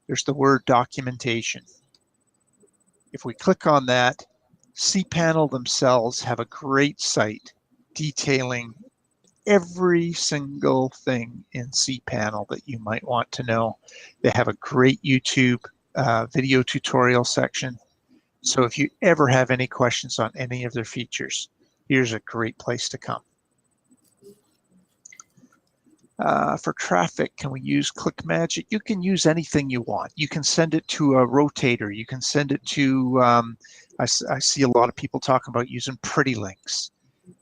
there's the word documentation. If we click on that, cPanel themselves have a great site detailing every single thing in cPanel that you might want to know. They have a great YouTube video tutorial section. So if you ever have any questions on any of their features, here's a great place to come. For traffic, can we use ClickMagick? You can use anything you want. You can send it to a rotator. You can send it to, I see a lot of people talking about using pretty links.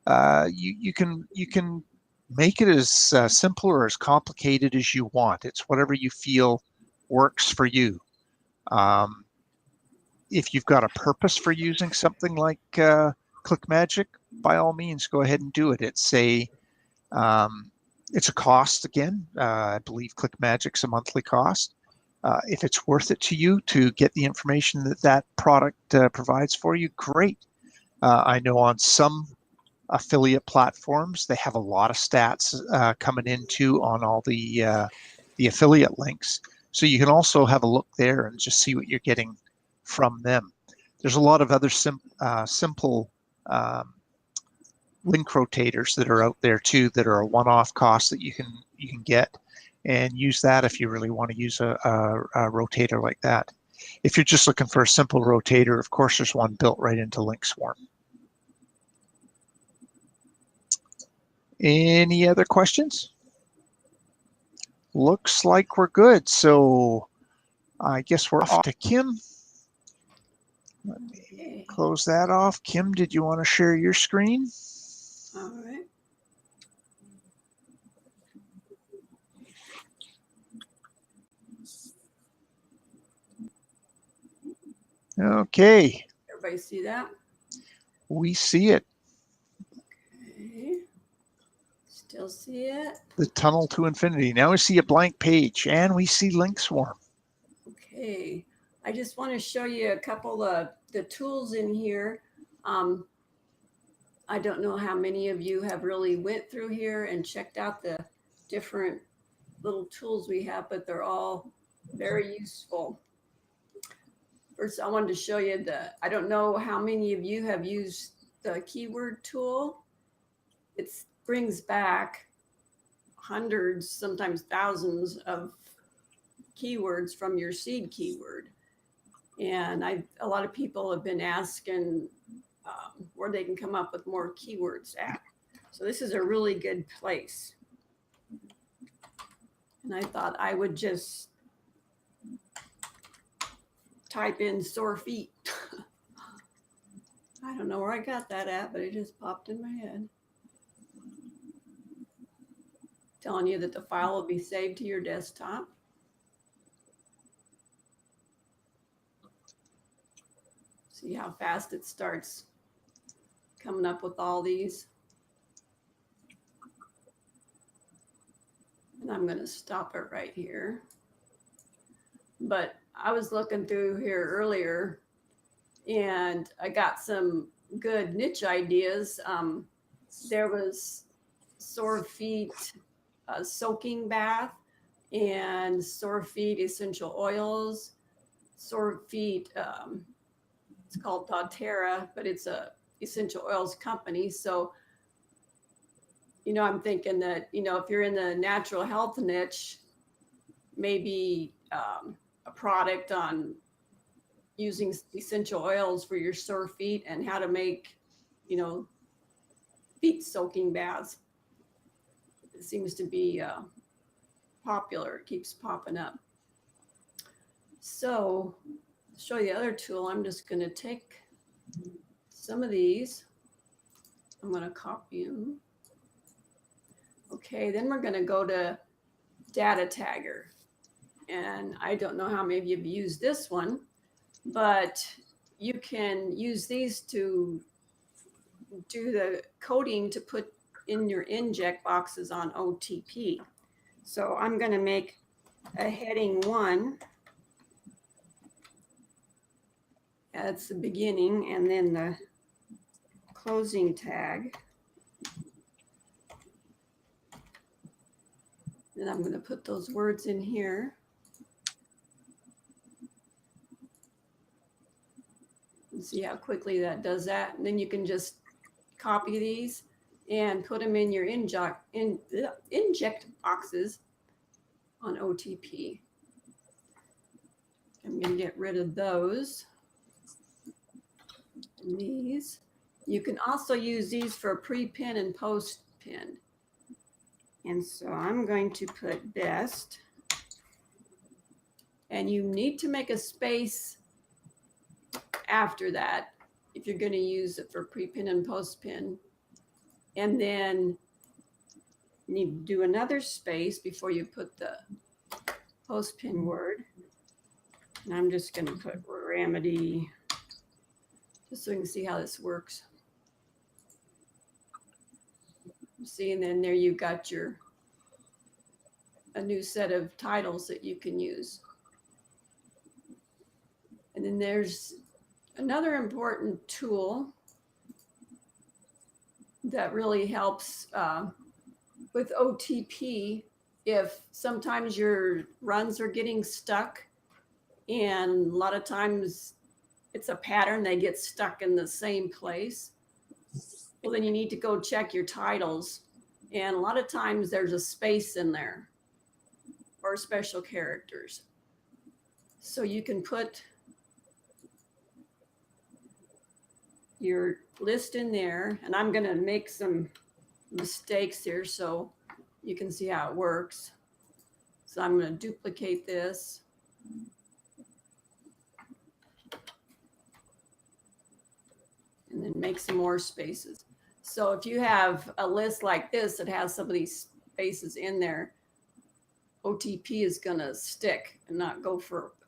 You can make it as simple or as complicated as you want. It's whatever you feel works for you. If you've got a purpose for using something like ClickMagick, by all means, go ahead and do it. It's a cost again. I believe ClickMagick's a monthly cost. If it's worth it to you to get the information that product provides for you, great. I know on some affiliate platforms, they have a lot of stats coming into on all the affiliate links. So you can also have a look there and just see what you're getting from them. There's a lot of other simple link rotators that are out there too that are a one-off cost that you can get and use that if you really want to use a rotator like that. If you're just looking for a simple rotator, of course, there's one built right into LinkSwarm. Any other questions? Looks like we're good. So I guess we're off to Kim. Let me close that off. Kim, did you want to share your screen? All right. Okay. Everybody see that? We see it. Okay. Still see it? The tunnel to infinity. Now we see a blank page and we see LinkSwarm. Okay. I just want to show you a couple of the tools in here. I don't know how many of you have really went through here and checked out the different little tools we have, but they're all very useful. First, I wanted to show you I don't know how many of you have used the keyword tool. It brings back hundreds, sometimes thousands of keywords from your seed keyword. And a lot of people have been asking where they can come up with more keywords at. So this is a really good place. And I thought I would just type in sore feet. I don't know where I got that at, but it just popped in my head. Telling you that the file will be saved to your desktop. See how fast it starts coming up with all these. And I'm going to stop it right here. But I was looking through here earlier and I got some good niche ideas. There was sore feet soaking bath and sore feet essential oils, sore feet, it's called doTERRA, but it's a essential oils company. So, you know, I'm thinking that, you know, if you're in the natural health niche, maybe a product on using essential oils for your sore feet and how to make, you know, feet soaking baths. It seems to be popular. It keeps popping up. So, to show you the other tool, I'm just going to take some of these. I'm going to copy them. Okay, then we're going to go to Data Tagger. And I don't know how many of you have used this one, but you can use these to do the coding to put in your inject boxes on OTP. So I'm going to make a heading 1. That's the beginning, and then the closing tag. Then I'm going to put those words in here. And see how quickly that does that. And then you can just copy these and put them in your inject boxes on OTP. I'm going to get rid of those. And these. You can also use these for pre-pin and post-pin. And so I'm going to put best. And you need to make a space after that if you're going to use it for pre-pin and post-pin. And then you need to do another space before you put the post-pin word. And I'm just going to put remedy just so you can see how this works. See, and then there you got a new set of titles that you can use. And then there's another important tool that really helps with OTP. If sometimes your runs are getting stuck, and a lot of times it's a pattern, they get stuck in the same place. Well, then you need to go check your titles. And a lot of times there's a space in there or special characters. So you can put your list in there, and I'm going to make some mistakes here so you can see how it works. So I'm going to duplicate this. And then make some more spaces. So if you have a list like this that has some of these spaces in there, OTP is going to stick and not go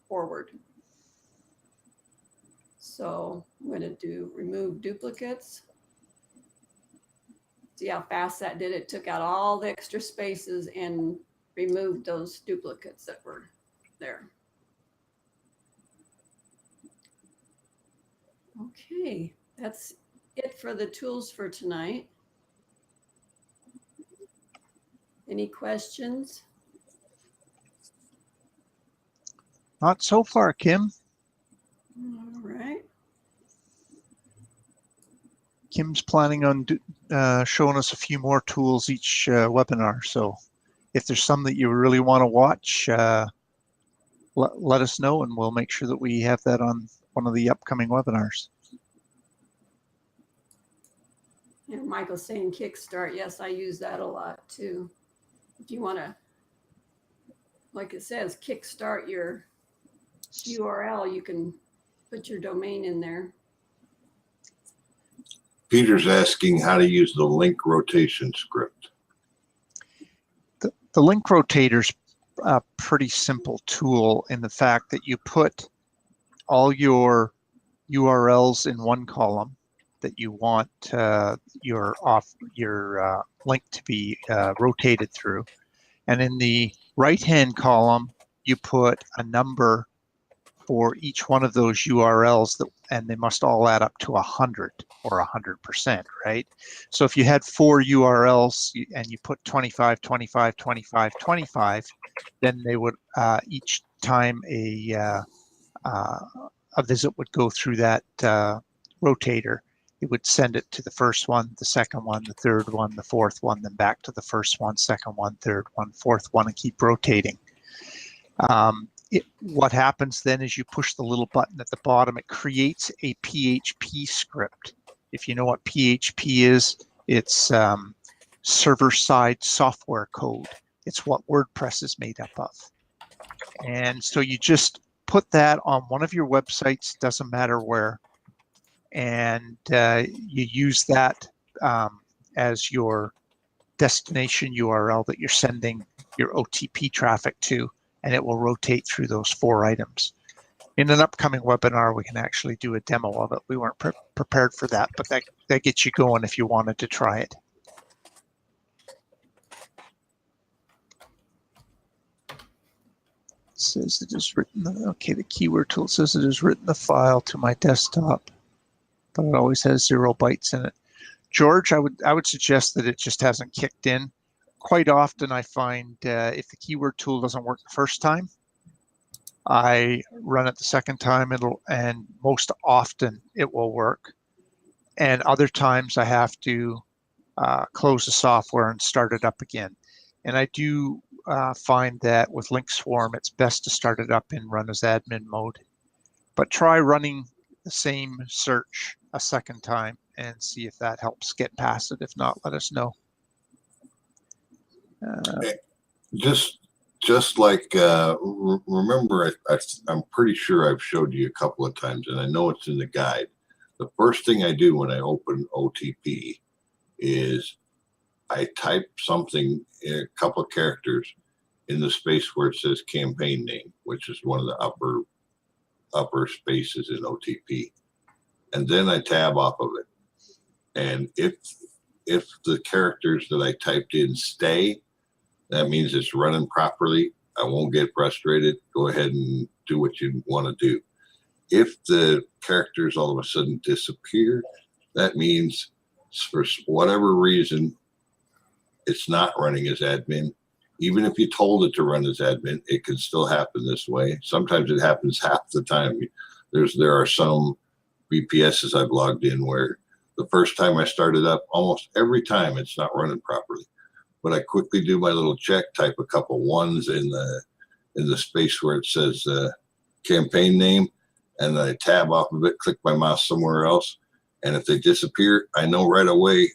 forward. So I'm going to do remove duplicates. See how fast that did? It took out all the extra spaces and removed those duplicates that were there. Okay, that's it for the tools for tonight. Any questions? Not so far, Kim. All right. Kim's planning on showing us a few more tools each webinar. So if there's some that you really want to watch, let us know and we'll make sure that we have that on one of the upcoming webinars. Yeah, Michael's saying Kickstart. Yes, I use that a lot too. If you want to, like it says, Kickstart your URL, you can put your domain in there. Peter's asking how to use the link rotation script. The link rotator's a pretty simple tool in the fact that you put all your URLs in one column that you want your link to be rotated through. And in the right-hand column, you put a number for each one of those URLs, and they must all add up to 100 or 100%, right? So if you had 4 URLs and you put 25, 25, 25, 25, then they would each time a visit would go through that rotator, it would send it to the first one, the second one, the third one, the fourth one, then back to the first one, second one, third one, fourth one, and keep rotating. What happens then is you push the little button at the bottom, it creates a PHP script. If you know what PHP is, it's server-side software code. It's what WordPress is made up of. And so you just put that on one of your websites, doesn't matter where, and you use that as your destination URL that you're sending your OTP traffic to, and it will rotate through those 4 items. In an upcoming webinar, we can actually do a demo of it. We weren't prepared for that, but that gets you going if you wanted to try it. It says it is written, okay, the keyword tool says it has written the file to my desktop, but it always has 0 bytes in it. George, I would suggest that it just hasn't kicked in. Quite often I find if the keyword tool doesn't work the first time, I run it the second time, and most often it will work. And other times I have to close the software and start it up again. And I do find that with LinkSwarm, it's best to start it up in run as admin mode. But try running the same search a second time and see if that helps get past it. If not, let us know. Just like remember, I'm pretty sure I've showed you a couple of times, and I know it's in the guide. The first thing I do when I open OTP is I type something in a couple of characters in the space where it says campaign name, which is one of the upper spaces in OTP, and then I tab off of it. And if the characters that I typed in stay, that means it's running properly. I won't get frustrated. Go ahead and do what you want to do. If the characters all of a sudden disappear, that means for whatever reason, it's not running as admin. Even if you told it to run as admin, it can still happen this way. Sometimes it happens half the time. There are some VPSs I've logged in where the first time I started up, almost every time it's not running properly. But I quickly do my little check, type a couple ones in the space where it says campaign name, and then I tab off of it, click my mouse somewhere else, and if they disappear, I know right away,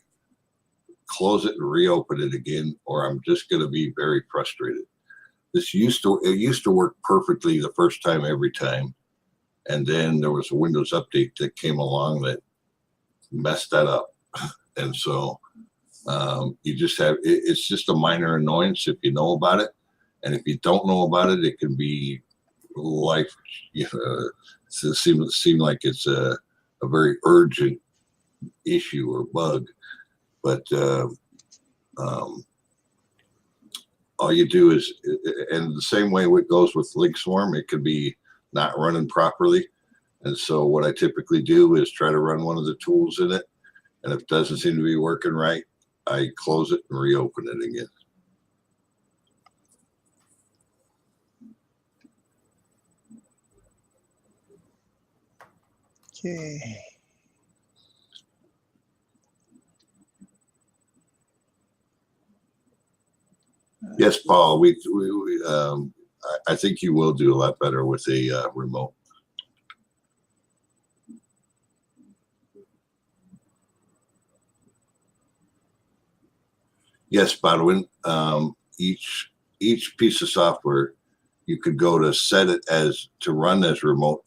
close it and reopen it again, or I'm just going to be very frustrated. It used to work perfectly the first time every time, and then there was a Windows update that came along that messed that up, and so you just have it's just a minor annoyance if you know about it, and if you don't know about it, it can be life. Seem like it's a very urgent issue or bug, but all you do is, and the same way it goes with LinkSwarm, it could be not running properly. And so what I typically do is try to run one of the tools in it, and if it doesn't seem to be working right, I close it and reopen it again. Okay. Yes, Paul, I think you will do a lot better with a remote. Yes, Bodwin. Each piece of software, you could go to set it as to run as remote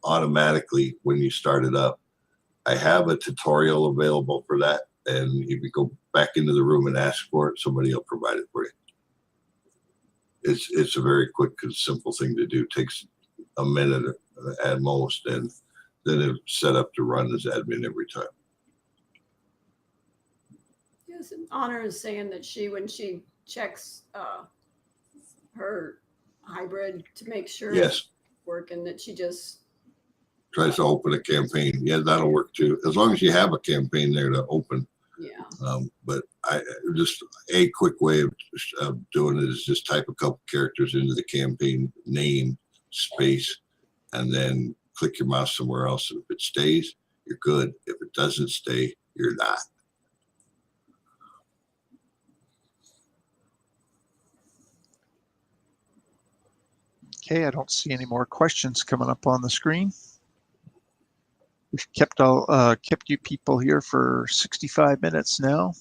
automatically when you start it up. I have a tutorial available for that, and if you go back into the room and ask for it, somebody will provide it for you. It's a very quick and simple thing to do. It takes a minute at most, and that have set up to run as admin every time. Yes, and Honor is saying that when she checks her hybrid to make sure Yes, it's working, that she just, tries to open a campaign. Yeah, that'll work too, as long as you have a campaign there to open. yeah. But I just a quick way of doing it is just type a couple characters into the campaign name space, and then click your mouse somewhere else. And if it stays, you're good. If it doesn't stay, you're not. Okay, I don't see any more questions coming up on the screen. We've kept you people here for 65 minutes now.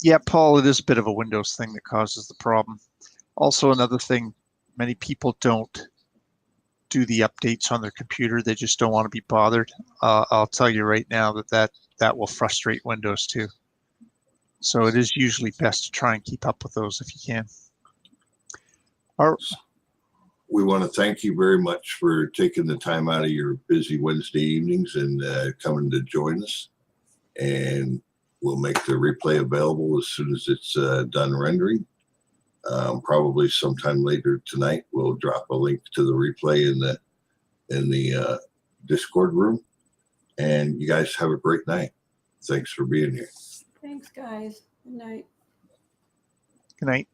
Yeah, Paul, it is a bit of a Windows thing that causes the problem. Also, another thing, many people don't do the updates on their computer. They just don't want to be bothered. I'll tell you right now that will frustrate Windows too. So it is usually best to try and keep up with those if you can. We want to thank you very much for taking the time out of your busy Wednesday evenings and coming to join us. And we'll make the replay available as soon as it's done rendering. Probably sometime later tonight, we'll drop a link to the replay in the Discord room. And you guys have a great night. Thanks for being here. Thanks, guys. Good night. Good night.